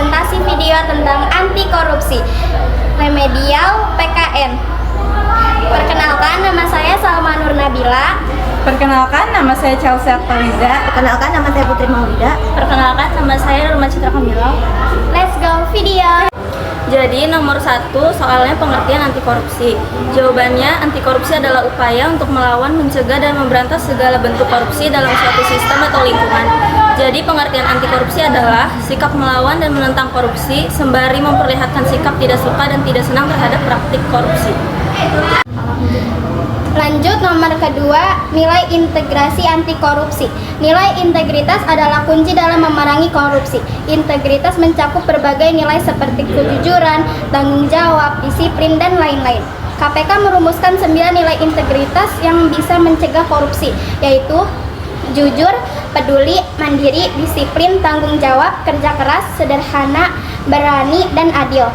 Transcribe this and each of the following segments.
presentasi video tentang anti korupsi Remedial PKN. Perkenalkan, nama saya Salma Nur Nabila. Perkenalkan, nama saya Chelsea Aktoriza. Perkenalkan, nama saya Putri Maulida. Perkenalkan, nama saya Nurma Citra Kamila. Let's go video. Jadi nomor 1 soalnya pengertian anti korupsi. Jawabannya, anti korupsi adalah upaya untuk melawan, mencegah, dan memberantas segala bentuk korupsi dalam suatu sistem atau lingkungan. Jadi pengertian anti korupsi adalah sikap melawan dan menentang korupsi sembari memperlihatkan sikap tidak suka dan tidak senang terhadap praktik korupsi. Lanjut, nomor kedua, nilai integrasi anti korupsi. Nilai integritas adalah kunci dalam memerangi korupsi. Integritas mencakup berbagai nilai seperti kejujuran, tanggung jawab, disiplin, dan lain-lain. KPK merumuskan 9 nilai integritas yang bisa mencegah korupsi, yaitu jujur, peduli, mandiri, disiplin, tanggung jawab, kerja keras, sederhana, berani, dan adil.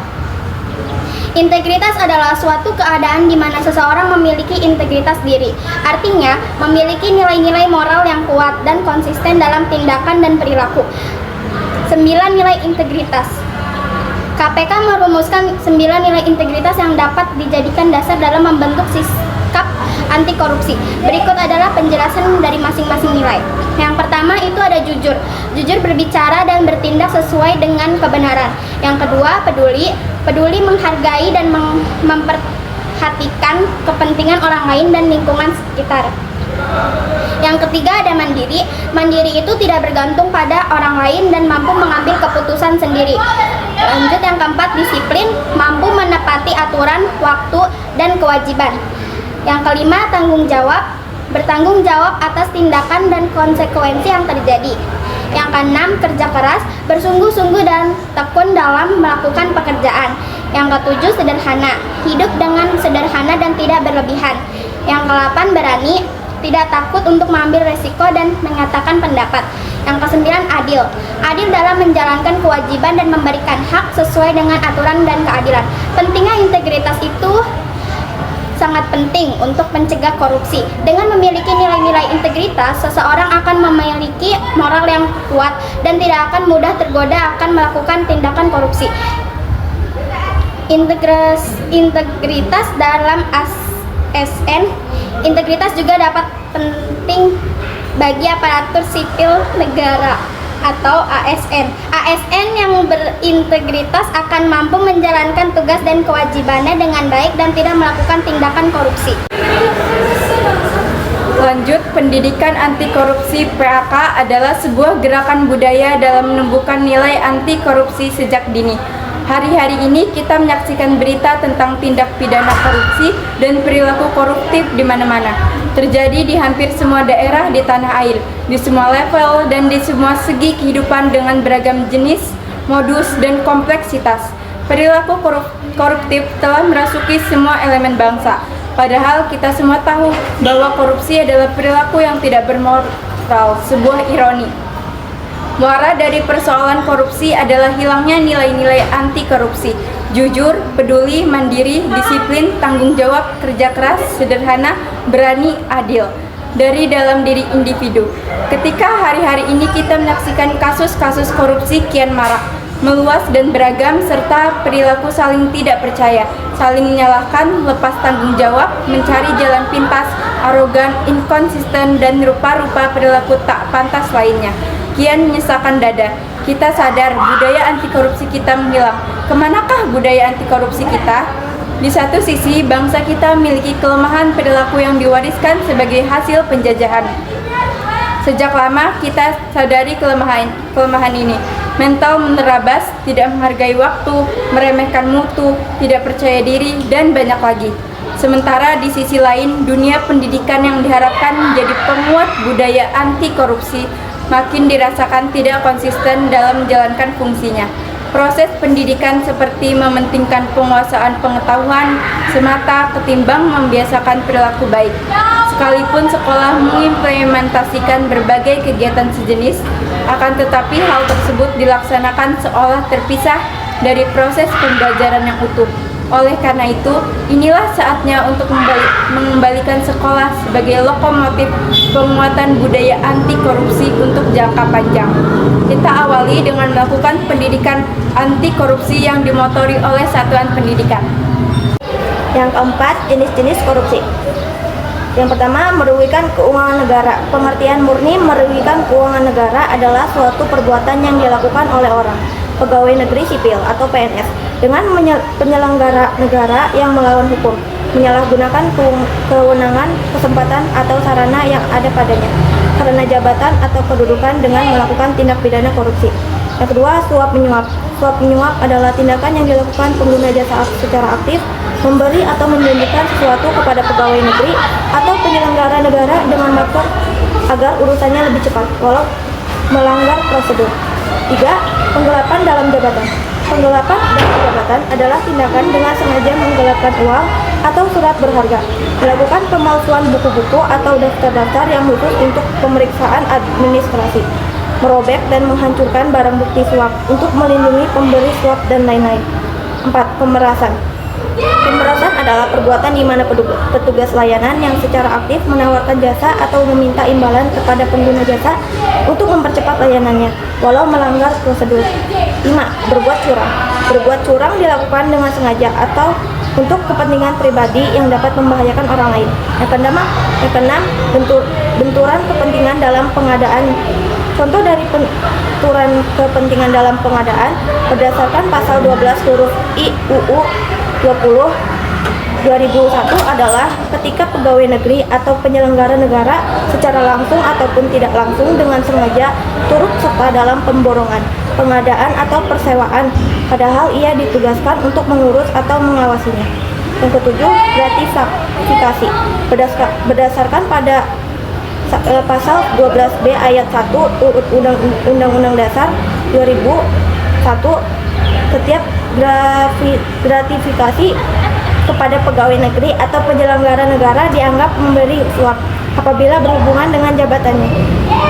Integritas adalah suatu keadaan di mana seseorang memiliki integritas diri. Artinya, memiliki nilai-nilai moral yang kuat dan konsisten dalam tindakan dan perilaku. 9 nilai integritas. KPK merumuskan 9 nilai integritas yang dapat dijadikan dasar dalam membentuk sikap anti korupsi. Berikut adalah penjelasan dari masing-masing nilai. Yang pertama itu ada jujur. Jujur berbicara dan bertindak sesuai dengan kebenaran. Yang kedua, peduli. Peduli menghargai dan memperhatikan kepentingan orang lain dan lingkungan sekitar. Yang ketiga ada mandiri. Mandiri itu tidak bergantung pada orang lain dan mampu mengambil keputusan sendiri. Lanjut, yang keempat, disiplin. Mampu menepati aturan, waktu, dan kewajiban. Yang kelima, tanggung jawab. Bertanggung jawab atas tindakan dan konsekuensi yang terjadi. Yang keenam, kerja keras, bersungguh-sungguh dan tekun dalam melakukan pekerjaan. Yang ketujuh, sederhana, hidup dengan sederhana dan tidak berlebihan. Yang kedelapan, berani, tidak takut untuk mengambil resiko dan menyatakan pendapat. Yang kesembilan, adil, adil dalam menjalankan kewajiban dan memberikan hak sesuai dengan aturan dan keadilan. Pentingnya integritas itu sangat penting untuk mencegah korupsi. Dengan memiliki nilai-nilai integritas, seseorang akan memiliki moral yang kuat dan tidak akan mudah tergoda akan melakukan tindakan korupsi. Integritas dalam ASN. Integritas juga dapat penting bagi aparatur sipil negara atau ASN. ASN yang berintegritas akan mampu menjalankan tugas dan kewajibannya dengan baik dan tidak melakukan tindakan korupsi. Lanjut, pendidikan anti korupsi PAK adalah sebuah gerakan budaya dalam menumbuhkan nilai anti korupsi sejak dini. Hari-hari ini kita menyaksikan berita tentang tindak pidana korupsi dan perilaku koruptif di mana-mana. Terjadi di hampir semua daerah di tanah air, di semua level dan di semua segi kehidupan dengan beragam jenis, modus, dan kompleksitas. Perilaku koruptif telah merasuki semua elemen bangsa. Padahal kita semua tahu bahwa korupsi adalah perilaku yang tidak bermoral, sebuah ironi. Muara dari persoalan korupsi adalah hilangnya nilai-nilai anti korupsi. Jujur, peduli, mandiri, disiplin, tanggung jawab, kerja keras, sederhana, berani, adil dari dalam diri individu. Ketika hari-hari ini kita menyaksikan kasus-kasus korupsi kian marak, meluas dan beragam, serta perilaku saling tidak percaya, saling menyalahkan, lepas tanggung jawab, mencari jalan pintas, arogan, inkonsisten, dan rupa-rupa perilaku tak pantas lainnya kian menyesakan dada. Kita sadar budaya anti korupsi kita menghilang. Kemanakah budaya anti korupsi kita? Di satu sisi, bangsa kita memiliki kelemahan perilaku yang diwariskan sebagai hasil penjajahan. Sejak lama kita sadari kelemahan ini. Mental menerabas, tidak menghargai waktu, meremehkan mutu, tidak percaya diri, dan banyak lagi. Sementara di sisi lain, dunia pendidikan yang diharapkan menjadi penguat budaya anti korupsi makin dirasakan tidak konsisten dalam menjalankan fungsinya. Proses pendidikan seperti mementingkan penguasaan pengetahuan semata ketimbang membiasakan perilaku baik. Sekalipun sekolah mengimplementasikan berbagai kegiatan sejenis, akan tetapi hal tersebut dilaksanakan seolah terpisah dari proses pembelajaran yang utuh. Oleh karena itu, inilah saatnya untuk mengembalikan sekolah sebagai lokomotif penguatan budaya anti korupsi untuk jangka panjang. Kita awali dengan melakukan pendidikan anti korupsi yang dimotori oleh satuan pendidikan. Yang keempat, jenis-jenis korupsi. Yang pertama, merugikan keuangan negara. Pengertian murni merugikan keuangan negara adalah suatu perbuatan yang dilakukan oleh orang, pegawai negeri sipil atau PNS, dengan penyelenggara negara yang melawan hukum, menyalahgunakan kewenangan, kesempatan, atau sarana yang ada padanya, karena jabatan atau kedudukan dengan melakukan tindak pidana korupsi. Yang kedua, suap menyuap. Suap menyuap adalah tindakan yang dilakukan pengguna jasa secara aktif, memberi atau menjanjikan sesuatu kepada pegawai negeri atau penyelenggara negara dengan maksud agar urusannya lebih cepat, walau melanggar prosedur. 3. Penggelapan dalam jabatan. Penggelapan dalam jabatan adalah tindakan dengan sengaja menggelapkan uang atau surat berharga, melakukan pemalsuan buku-buku atau daftar-daftar yang khusus untuk pemeriksaan administrasi, merobek dan menghancurkan barang bukti suap untuk melindungi pemberi suap dan lain-lain. 4. Pemerasan. Pemerasan adalah perbuatan di mana petugas layanan yang secara aktif menawarkan jasa atau meminta imbalan kepada pengguna jasa untuk mempercepat layanannya, walau melanggar prosedur. 5. Berbuat curang. Berbuat curang dilakukan dengan sengaja atau untuk kepentingan pribadi yang dapat membahayakan orang lain. Yang keenam, benturan kepentingan dalam pengadaan. Contoh dari benturan kepentingan dalam pengadaan berdasarkan pasal 12 huruf I UU 2001 adalah ketika pegawai negeri atau penyelenggara negara secara langsung ataupun tidak langsung dengan sengaja turut serta dalam pemborongan, pengadaan atau persewaan, padahal ia ditugaskan untuk mengurus atau mengawasinya. Yang ketujuh, gratifikasi. Berdasarkan pada pasal 12B ayat 1 Undang-Undang Dasar 2001, setiap gratifikasi kepada pegawai negeri atau penyelenggara negara dianggap memberi suap apabila berhubungan dengan jabatannya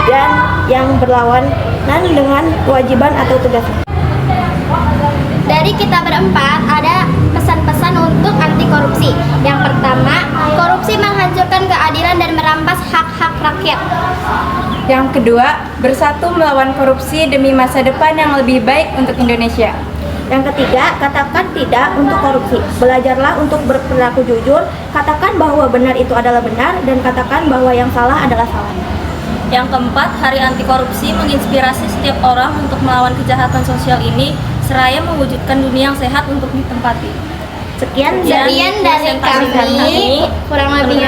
dan yang berlawanan dengan kewajiban atau tugasnya. Dari kita berempat ada pesan-pesan untuk anti korupsi. Yang pertama, korupsi menghancurkan keadilan dan merampas hak-hak rakyat. Yang kedua, bersatu melawan korupsi demi masa depan yang lebih baik untuk Indonesia. Yang ketiga, katakan tidak untuk korupsi. Belajarlah untuk berperilaku jujur, katakan bahwa benar itu adalah benar, dan katakan bahwa yang salah adalah salah. Yang keempat, Hari Anti Korupsi menginspirasi setiap orang untuk melawan kejahatan sosial ini, seraya mewujudkan dunia yang sehat untuk ditempati. Sekian Dari kami, kurang lebihnya